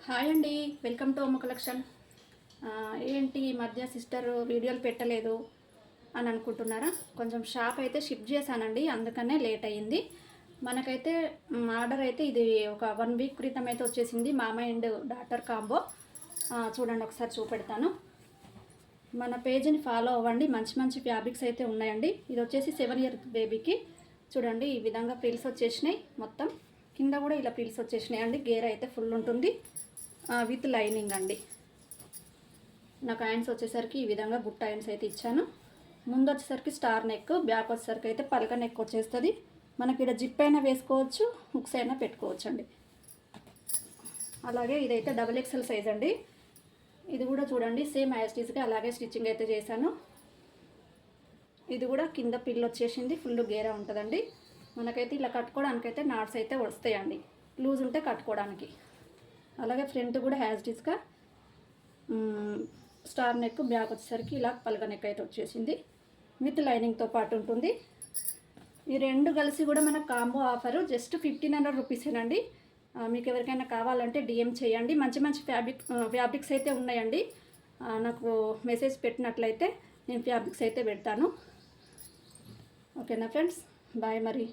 Hi అండి, welcome to అమ్మ collection. ఏంటి ఈ మధ్య సిస్టర్ వీడియోలు పెట్టలేదు అని అనుకుంటున్నారా? కొంచెం షాప్ అయితే షిఫ్ట్ చేశానండి, అందుకనే లేట్ అయ్యింది. మనకైతే ఆర్డర్ అయితే ఇది ఒక 1 వీక్ క్రితం అయితే వచ్చేసింది. మామ అండ్ డాటర్ కాంబో. చూడండి, ఒకసారి చూపెడతాను. మన పేజ్ని ఫాలో అవ్వండి, మంచి మంచి ఫ్యాబ్రిక్స్ అయితే ఉన్నాయండి. ఇది వచ్చేసి 7 ఇయర్ బేబీకి. చూడండి, ఈ విధంగా ప్రిల్స్ వచ్చేసినాయి. మొత్తం కింద కూడా ఇలా ప్రిల్స్ వచ్చేసినాయి అండి. గేర్ అయితే ఫుల్ ఉంటుంది విత్ లైనింగ్ అండి. నాకు హ్యాండ్స్ వచ్చేసరికి ఈ విధంగా బుట్ట హ్యాండ్స్ అయితే ఇచ్చాను. ముందు వచ్చేసరికి స్టార్ నెక్, బ్యాక్ వచ్చేసరికి అయితే పలక నెక్ వచ్చేస్తుంది. మనకి ఇక్కడ జిప్ అయినా వేసుకోవచ్చు, హుక్స్ అయినా పెట్టుకోవచ్చు అండి. అలాగే ఇదైతే XXL సైజ్ అండి. ఇది కూడా చూడండి, సేమ్ యాస్టీస్గా అలాగే స్టిచ్చింగ్ అయితే చేశాను. ఇది కూడా కింద పిల్ వచ్చేసింది, ఫుల్ గేరా ఉంటుందండి. మనకైతే ఇలా కట్టుకోవడానికైతే నాట్స్ అయితే వస్తాయండి, లూజ్ ఉంటే కట్టుకోవడానికి. అలాగే ఫ్రంట్ కూడా యాస్టీస్గా స్టార్ నెక్, బ్యాక్ వచ్చేసరికి ఇలా పలక నెక్ అయితే వచ్చేసింది విత్ లైనింగ్తో పాటు ఉంటుంది. ఈ రెండు కలిసి కూడా మనకు కాంబో ఆఫరు జస్ట్ 1500 రూపీసేనండి. మీకు ఎవరికైనా కావాలంటే డిఎం చేయండి. మంచి మంచి ఫ్యాబ్రిక్స్ అయితే ఉన్నాయండి. నాకు మెసేజ్ పెట్టినట్లయితే నేను ఫ్యాబ్రిక్స్ అయితే పెడతాను. ఓకేనా ఫ్రెండ్స్, బాయ్ మరి.